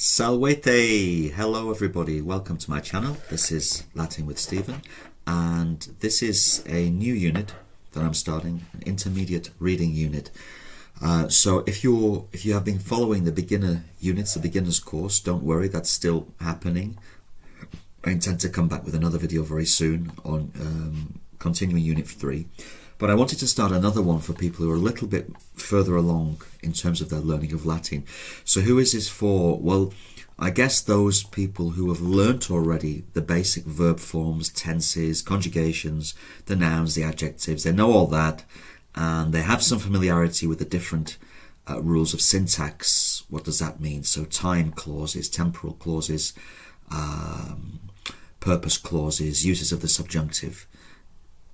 Salvete! Hello everybody, welcome to my channel. This is Latin with Stephen, and this is a new unit that I'm starting, an intermediate reading unit. So if you have been following the beginner units, the beginner's course, don't worry, that's still happening. I intend to come back with another video very soon on continuing unit 3. But I wanted to start another one for people who are a little bit further along in terms of their learning of Latin. So who is this for? Well, I guess those people who have learnt already the basic verb forms, tenses, conjugations, the nouns, the adjectives. They know all that, and they have some familiarity with the different rules of syntax. What does that mean? So time clauses, temporal clauses, purpose clauses, uses of the subjunctive,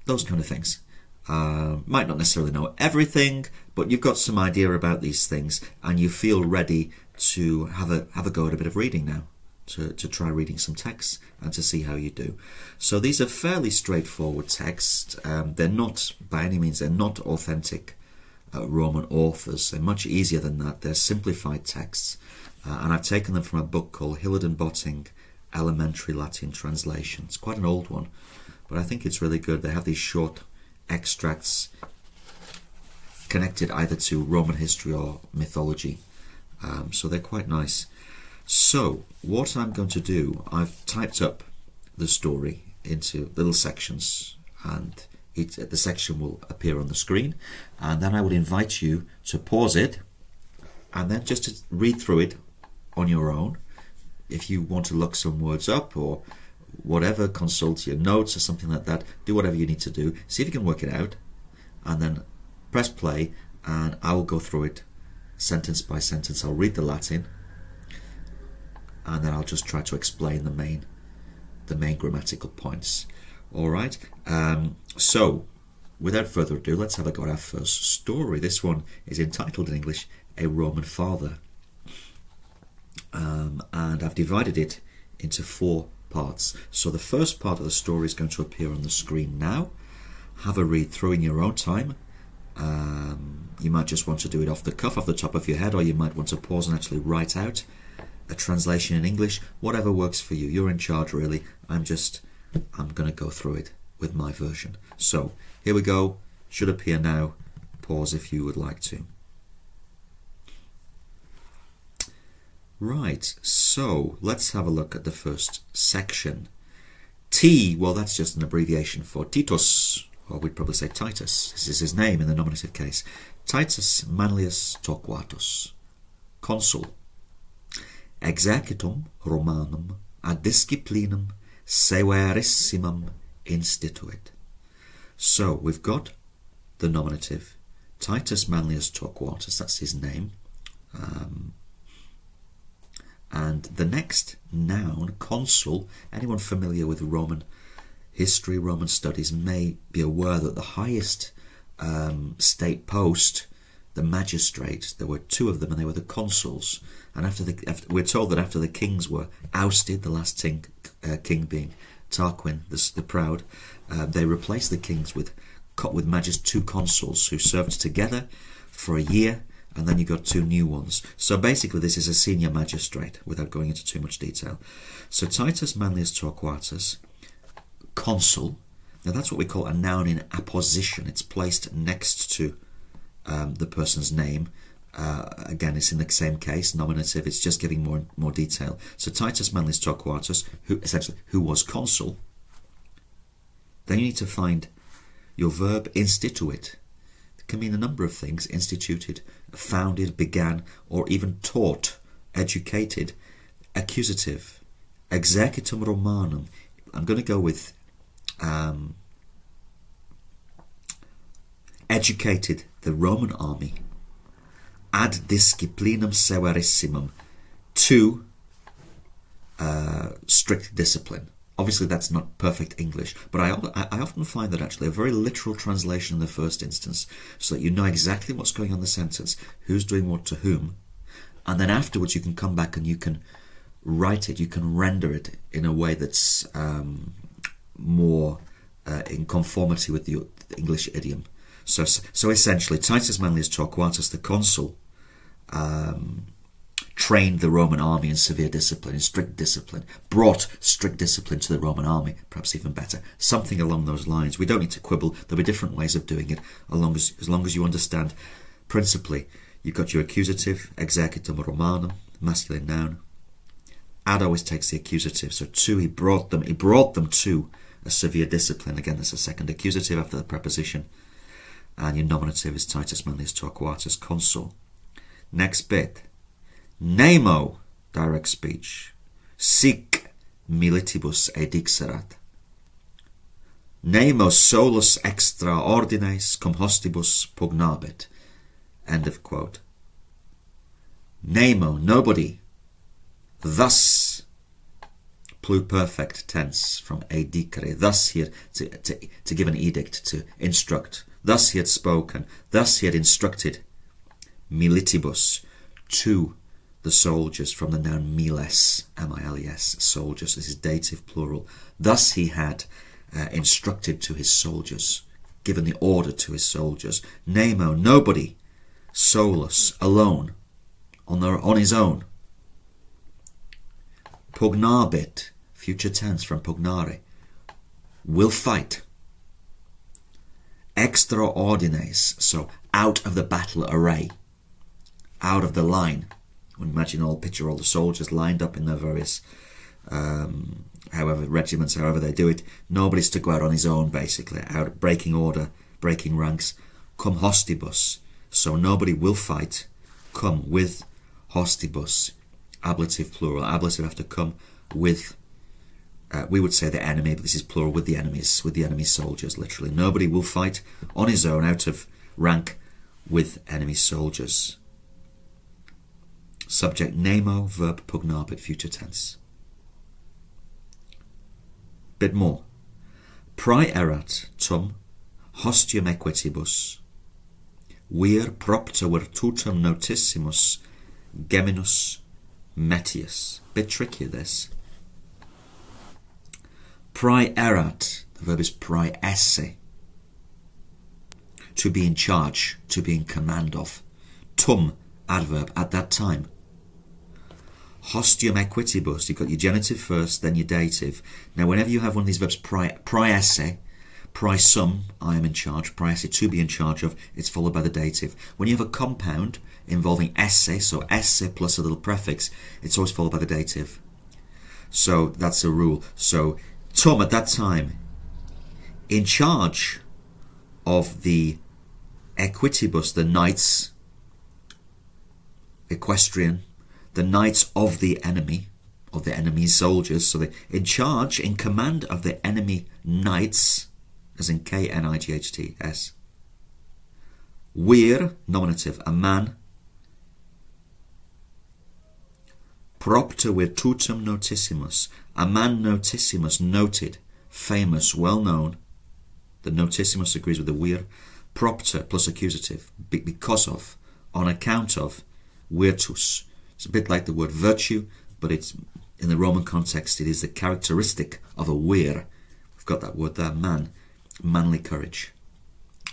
those kind of things. Might not necessarily know everything, but you've got some idea about these things, and you feel ready to have a go at a bit of reading now, to try reading some texts and to see how you do. So these are fairly straightforward texts. They're not, by any means, they're not authentic Roman authors. They're much easier than that. They're simplified texts, and I've taken them from a book called Hillard and Botting, Elementary Latin Translation. It's quite an old one, but I think it's really good. They have these short extracts connected either to Roman history or mythology, so they're quite nice. So what I'm going to do, I've typed up the story into little sections, and the section will appear on the screen, and then I will invite you to pause it and then just to read through it on your own. If you want to look some words up or whatever, consult your notes or something like that, do whatever you need to do, see if you can work it out, and then press play, and I will go through it sentence by sentence. I'll read the Latin, and then I'll just try to explain the main grammatical points. Alright, so without further ado, let's have a go at our first story. This one is entitled in English, A Roman Father, and I've divided it into 4 parts. So the first part of the story is going to appear on the screen now. Have a read through in your own time. You might just want to do it off the cuff, off the top of your head, or you might want to pause and actually write out a translation in English. Whatever works for you. You're in charge, really. I'm going to go through it with my version. So here we go. Should appear now. Pause if you would like to. Right, so let's have a look at the first section. T, well, that's just an abbreviation for Titus, or we'd probably say Titus. This is his name in the nominative case. Titus Manlius Torquatus, consul, exercitum Romanum ad disciplinam severissimum instituit. So we've got the nominative, Titus Manlius Torquatus, that's his name. And the next noun, consul, anyone familiar with Roman history, Roman studies, may be aware that the highest state post, the magistrate, there were 2 of them, and they were the consuls. And we're told that after the kings were ousted, the last king being Tarquin the Proud, they replaced the kings with 2 consuls who served together for a year, and then you got 2 new ones. So basically this is a senior magistrate, without going into too much detail. So Titus Manlius Torquatus, consul. Now that's what we call a noun in apposition. It's placed next to the person's name. Again, it's in the same case, nominative. It's just giving more detail. So Titus Manlius Torquatus, who was consul. Then you need to find your verb instituit. It can mean a number of things: instituted, founded, began, or even taught, educated. Accusative, exercitum Romanum. I'm going to go with educated the Roman army ad disciplinam severissimum, to strict discipline. Obviously that's not perfect English, but I often find that actually a very literal translation in the first instance, so that you know exactly what's going on in the sentence, who's doing what to whom, and then afterwards you can come back and you can write it, you can render it in a way that's more in conformity with the English idiom. So essentially, Titus Manlius Torquatus, the consul, trained the Roman army in severe discipline, in strict discipline, brought strict discipline to the Roman army, perhaps even better. Something along those lines. We don't need to quibble. There'll be different ways of doing it, as long as you understand. Principally, you've got your accusative, exercitum Romanum, masculine noun. Ad always takes the accusative, so to, he brought them to a severe discipline. Again, there's a second accusative after the preposition. And your nominative is Titus Manlius Torquatus, consul. Next bit. Nemo, direct speech. Sic militibus edixerat. Nemo solus extra ordines cum hostibus pugnabit. End of quote. Nemo, nobody. Thus, pluperfect tense from edicere. Thus here, to give an edict, to instruct. Thus he had spoken. Thus he had instructed. Militibus, to the soldiers, from the noun miles, M-I-L-E-S, soldiers. This is dative plural. Thus he had instructed to his soldiers, given the order to his soldiers. Nemo, nobody. Solus, alone, on his own. Pugnabit, future tense from pugnare, will fight. Extra ordines, so out of the battle array, out of the line. Picture all the soldiers lined up in their various, regiments, however they do it. Nobody's to go out on his own, basically, out breaking order, breaking ranks. Cum hostibus, so nobody will fight. Come with hostibus, ablative plural. Ablative after come with. We would say the enemy, but this is plural, with the enemy soldiers, literally. Nobody will fight on his own, out of rank, with enemy soldiers. Subject nemo, verb pugnabit, future tense. Bit more. Praeerat tum hostium equitibus, vir propter virtutum notissimus geminus metius. Bit trickier, this. Praeerat, the verb is praeesse, to be in charge, to be in command of. Tum, adverb, at that time. Hostium equitibus, you've got your genitive first, then your dative. Now, whenever you have one of these verbs, praeesse, praesum, I am in charge, praeesse, to be in charge of, it's followed by the dative. When you have a compound involving esse, so esse plus a little prefix, it's always followed by the dative. So that's a rule. So Tum, at that time, in charge of the equitibus, the knights, equestrian, the knights of the enemy's soldiers, so they're in charge, in command of the enemy knights, as in K-N-I-G-H-T-S. Vir, nominative, a man, propter virtutum notissimus, a man notissimus, noted, famous, well known. The notissimus agrees with the vir. Propter plus accusative, because of, on account of, virtus. It's a bit like the word virtue, but it's in the Roman context, it is the characteristic of a vir. We've got that word there, man, manly courage.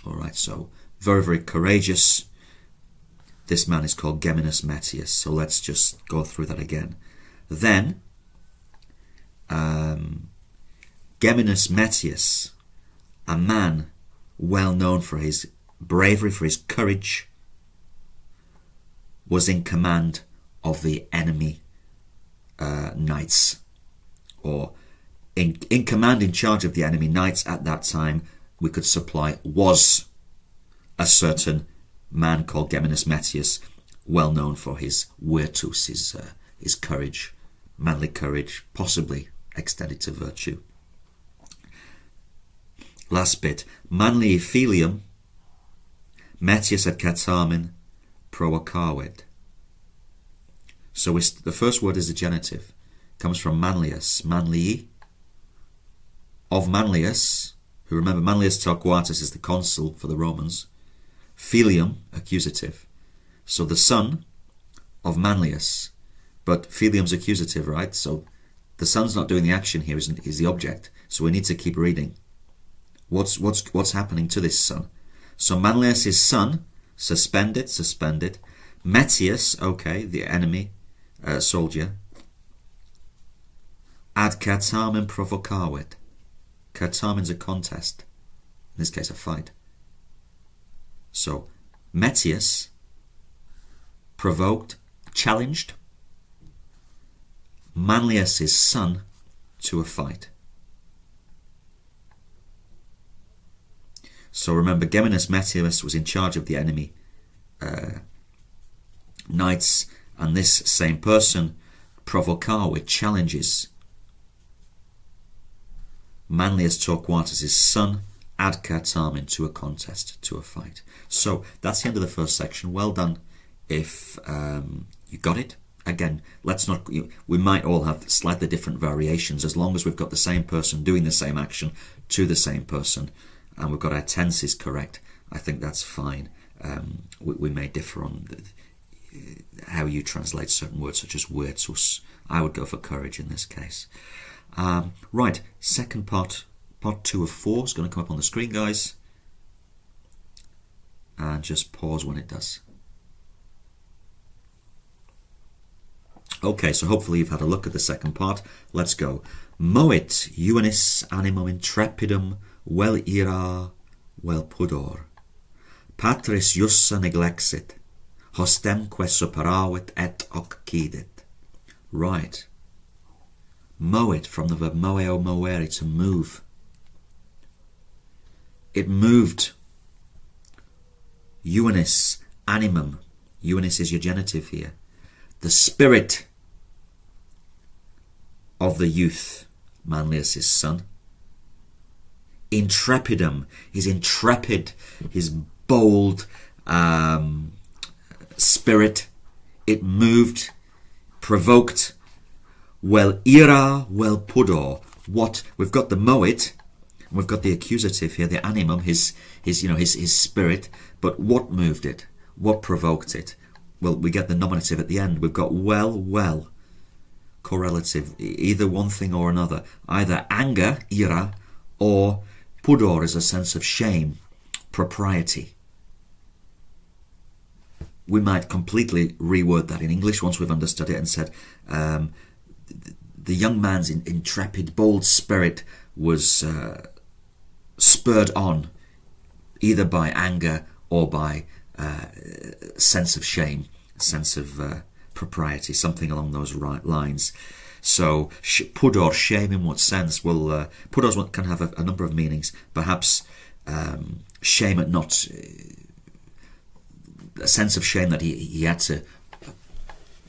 All right, so very, very courageous. This man is called Geminus Metius. So let's just go through that again. Then, Geminus Metius, a man well known for his bravery, for his courage, was in command of the enemy knights, or in command, in charge of the enemy knights at that time. We could supply was a certain man called Geminus Metius, well known for his virtus, his courage, manly courage, possibly extended to virtue. Last bit. Manli filium Metius ad Catamin provocavet. So the first word is the genitive. Comes from Manlius. Manlii. Of Manlius, who, remember, Manlius Torquatus is the consul for the Romans. Filium, accusative. So the son of Manlius. But filium's accusative, right? So the son's not doing the action here, is the object. So we need to keep reading. What's happening to this son? So Manlius' son, suspended. Metius, okay, the enemy. soldier. Ad cartamen provocavit. Cartamen's a contest, in this case a fight. So Metius provoked, challenged Manlius' son to a fight. So remember, Geminus Metius was in charge of the enemy knights, and this same person, provocavit, challenges Manlius Torquatus' son, ad cartamen, to a contest, to a fight. So that's the end of the first section. Well done if you got it. Again, let's not. We might all have slightly different variations, as long as we've got the same person doing the same action to the same person, and we've got our tenses correct. I think that's fine. We may differ on how you translate certain words, such as virtus. I would go for courage in this case. Right, second part 2 of 4 is going to come up on the screen, guys. And just pause when it does. Okay, so hopefully you've had a look at the second part. Let's go. Moit juvenis animum intrepidum vel ira vel pudor. Patris jussa neglexit, hostemque superavit et occidit. Right. Moit, from the verb moeo movere, to move. It moved. Juvenis animum. Juvenis is your genitive here. The spirit of the youth, Manlius' son. Intrepidum, his intrepid, his bold spirit. It moved, provoked. Vel ira, vel pudor. What? We've got the moit, and we've got the accusative here, the animum, his spirit. But what moved it? What provoked it? Well, we get the nominative at the end. We've got well, correlative, either one thing or another. Either anger, ira, or pudor is a sense of shame, propriety. We might completely reword that in English once we've understood it and said, the young man's intrepid, bold spirit was spurred on either by anger or by sense of shame, sense of propriety, something along those lines. So pudor, shame, in what sense? Well, pudor can have a number of meanings. Perhaps shame at not, a sense of shame that he had to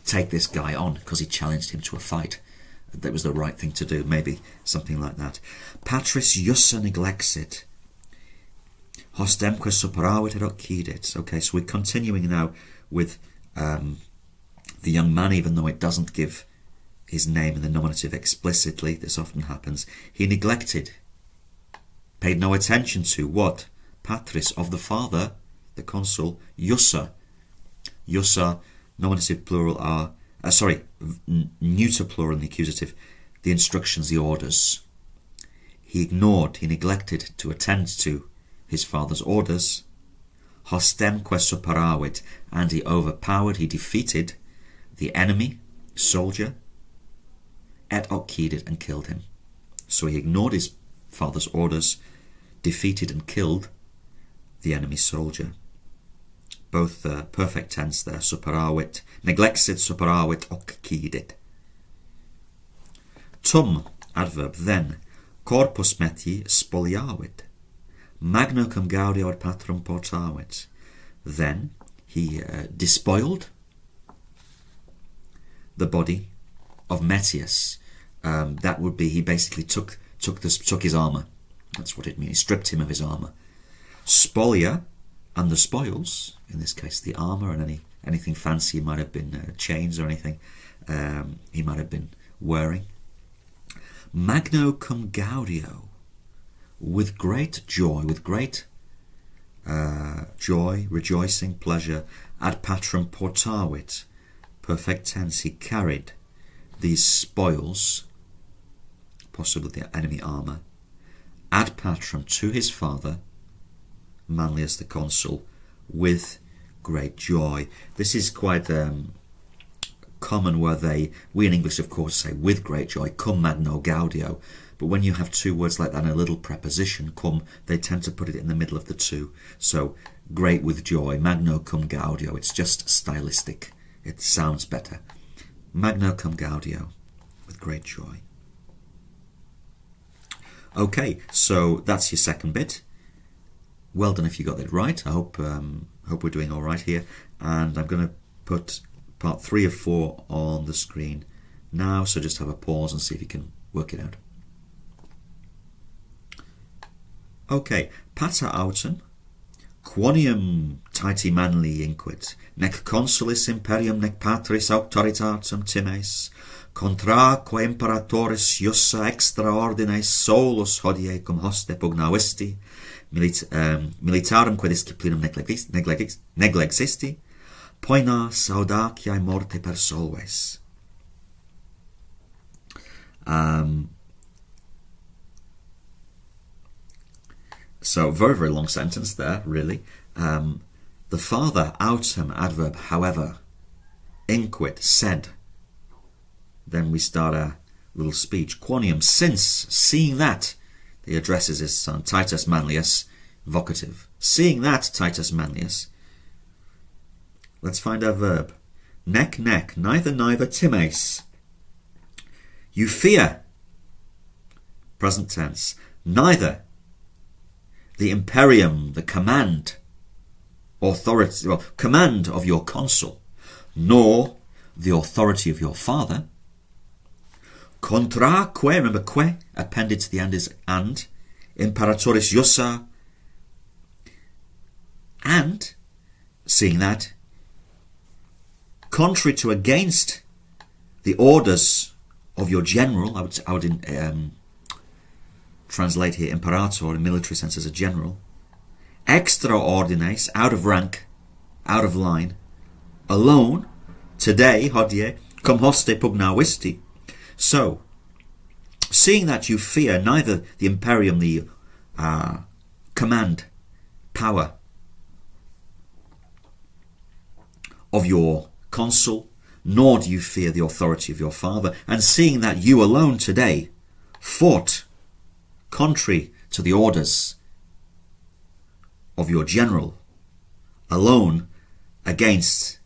take this guy on because he challenged him to a fight. That was the right thing to do, maybe something like that. Patris jussa neglexit, hostemque superavit et occidit. Okay, so we're continuing now with the young man, even though it doesn't give his name in the nominative explicitly. This often happens. He neglected, paid no attention to what? Patris, of the father, the consul, jussa. Jussa, nominative plural are, neuter plural in the accusative, the instructions, the orders. He ignored, he neglected to attend to his father's orders. Hostemque superavit, and he overpowered, he defeated the enemy soldier, et occidit, and killed him. So he ignored his father's orders, defeated and killed the enemy soldier. Both perfect tense there, superavit, neglexit, superavit, occidit. Tum, adverb, then, corpus meti spoliavit, magno cum gaudior patrum portavit. Then he despoiled the body of Metius. That would be, he basically took his armour. That's what it means. He stripped him of his armour. Spolia, and the spoils, in this case the armour and anything fancy, might have been chains or anything he might have been wearing. Magno cum gaudio, with great joy, joy, rejoicing, pleasure, ad patrum portavit, perfect tense, he carried these spoils, possibly the enemy armour, ad patrum, to his father, Manlius the consul, with great joy. This is quite common where we in English of course say with great joy, cum magno gaudio, but when you have two words like that and a little preposition, cum, they tend to put it in the middle of the two. So great with joy, magno cum gaudio, it's just stylistic, it sounds better. Magno cum gaudio, with great joy. Okay, so that's your second bit. Well done if you got that right. I hope we're doing all right here. And I'm going to put part 3 of 4 on the screen now, so just have a pause and see if you can work it out. Okay, pata autem, quoniam taeti manli inquit, nec consulis imperium nec patris auctoritatem times, contraque imperatoris iussa extraordines solus hodie cum hoste pugnavisti, militarum quae disciplinum neglexisti, poenas audaciae morte per solves. So very, very long sentence there, really. The father, autem, adverb, however, inquit, said. Then we start a little speech. Quoniam, since, seeing that, he addresses his son, Titus Manlius, vocative. Seeing that, Titus Manlius. Let's find our verb. Nec, neither, times. You fear, present tense, neither the imperium, the command, authority, well, command of your consul, nor the authority of your father. Contraque, remember que, appended to the end is and, imperatoris iussa, and, seeing that, contrary to against the orders of your general, I would translate here imperator in military sense as a general, extraordines, out of rank, out of line, alone, today, hodie, cum hoste pugnavisti. So, seeing that you fear neither the imperium, the command, power of your consul, nor do you fear the authority of your father, and seeing that you alone today fought contrary to the orders of your general, alone against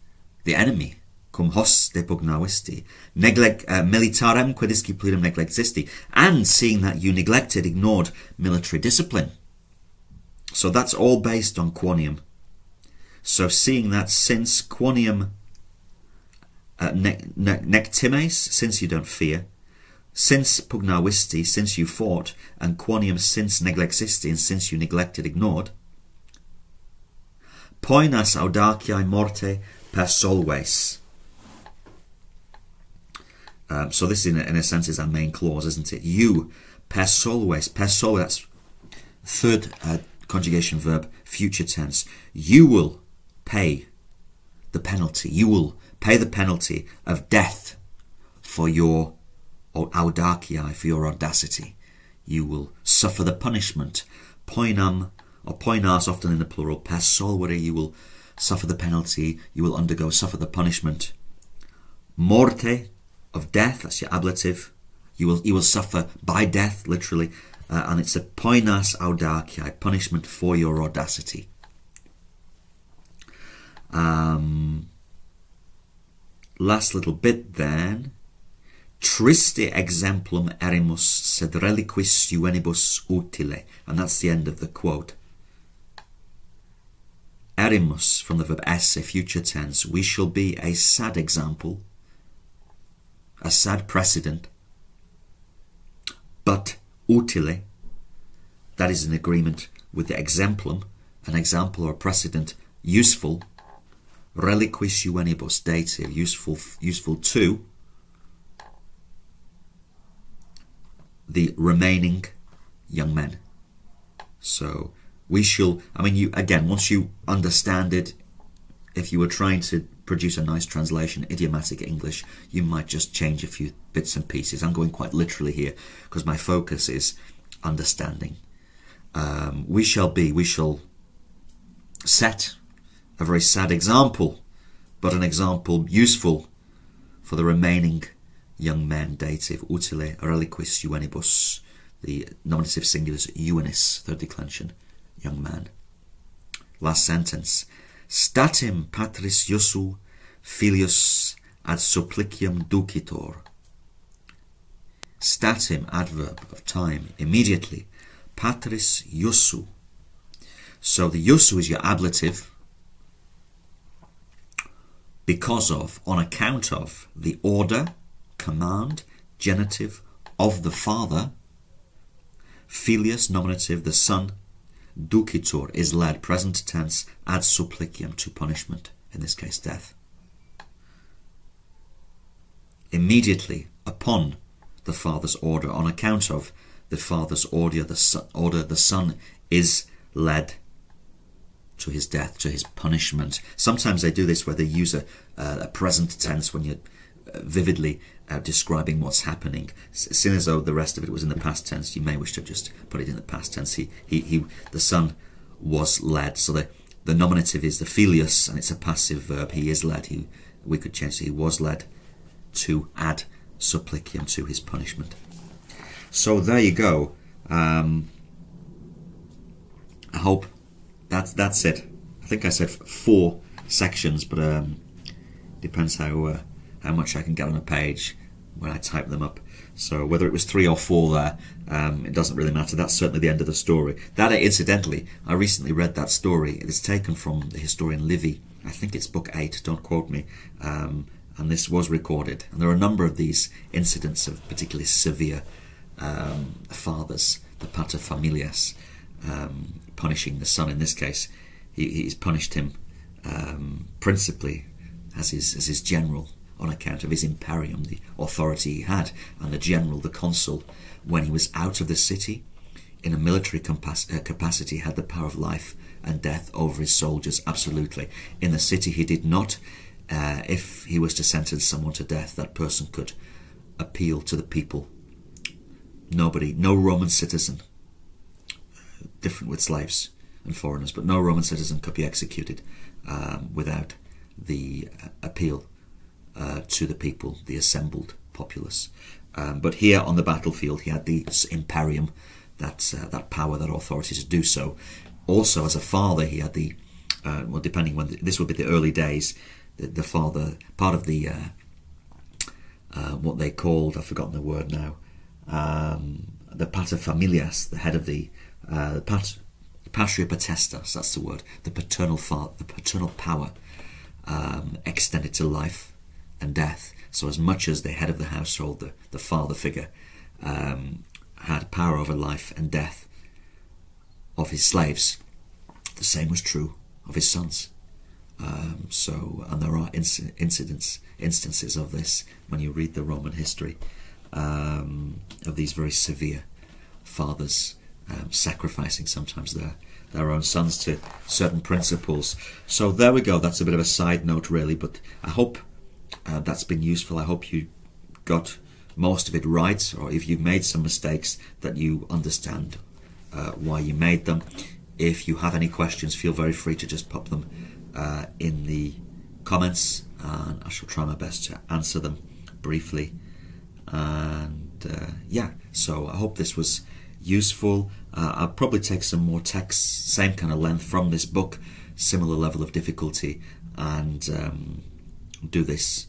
the enemy, cum hoste pugnavisti, militarem quae disciplinum neglexisti, and seeing that you neglected, ignored military discipline. So that's all based on quoniam. So seeing that, since quoniam nec times, since you don't fear, since pugnavisti, since you fought, and quoniam, since neglexisti, and since you neglected, ignored, poenas audaciae morte per solves. So this in a sense is our main clause, isn't it? You, per solves, that's third conjugation verb, future tense. You will pay the penalty. You will pay the penalty of death for your audaciae, for your audacity. You will suffer the punishment. Poenam, or poenas, often in the plural, per solvere, you will suffer the penalty, you will suffer the punishment. Morte, of death, that's your ablative. You will suffer by death, literally, and it's a poenas audaciae, punishment for your audacity. Last little bit then. Triste exemplum erimus, sed reliquis juvenibus utile. And that's the end of the quote. Erimus, from the verb esse, future tense. We shall be a sad example, a sad precedent, but utile, that is in agreement with the exemplum, an example or a precedent, useful, reliquis juvenibus, dative, useful to the remaining young men. So we shall, once you understand it, if you were trying to produce a nice translation, idiomatic English, you might just change a few bits and pieces. I'm going quite literally here because my focus is understanding. We shall set a very sad example, but an example useful for the remaining young men, dative, utile reliquis juvenibus, the nominative singulars juvenis, third declension, young man. Last sentence. Statim patris Iosu filius ad supplicium ducitor. Statim, adverb of time, immediately. Patris Iosu. So the Iosu is your ablative, because of, on account of, the order, command, genitive of the father. Filius, nominative, the son. Ducitur is led, present tense, ad supplicium, to punishment, in this case death. Immediately, upon the father's order, on account of the father's order, the son is led to his death, to his punishment. Sometimes they do this where they use a present tense when you're vividly describing what's happening. Seeing as though the rest of it was in the past tense, you may wish to just put it in the past tense. The son was led. So the nominative is the filius, and it's a passive verb. He is led. We could change it. He was led to ad supplicium, to his punishment. So there you go. I hope that's it. I think I said 4 sections, but depends how much I can get on a page when I type them up. So whether it was 3 or 4 there, it doesn't really matter. That's certainly the end of the story. That, incidentally, I recently read that story. It is taken from the historian Livy. I think it's book 8, don't quote me. And this was recorded. And there are a number of these incidents of particularly severe fathers, the pater familias, punishing the son. In this case, he's punished him principally as his general, on account of his imperium, the authority he had, and the general, the consul, when he was out of the city in a military capacity, had the power of life and death over his soldiers, absolutely. In the city he did not. If he was to sentence someone to death, that person could appeal to the people. Nobody, no Roman citizen, different with slaves and foreigners, but no Roman citizen could be executed without the appeal to the people, the assembled populace. But here on the battlefield he had the imperium, that power, that authority to do so. Also, as a father, he had the, well, depending when, this would be the early days, the father, part of the, what they called, I've forgotten the word now, the pater familias, the head of the patria potestas, that's the word, the paternal power extended to life and death. So as much as the head of the household, the father figure, had power over life and death of his slaves, the same was true of his sons. And there are instances of this when you read the Roman history, of these very severe fathers sacrificing sometimes their own sons to certain principles. So there we go. That's a bit of a side note, really, but I hope that's been useful. I hope you got most of it right, or if you've made some mistakes, that you understand why you made them. If you have any questions, feel very free to just pop them in the comments, and I shall try my best to answer them briefly. And yeah, so I hope this was useful. I'll probably take some more text, same kind of length from this book, similar level of difficulty, and do this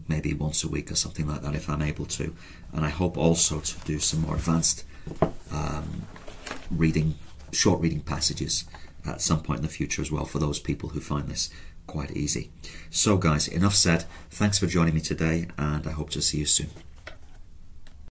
maybe once a week or something like that if I'm able to. And I hope also to do some more advanced short reading passages at some point in the future as well, for those people who find this quite easy. So guys, enough said. Thanks for joining me today, and I hope to see you soon.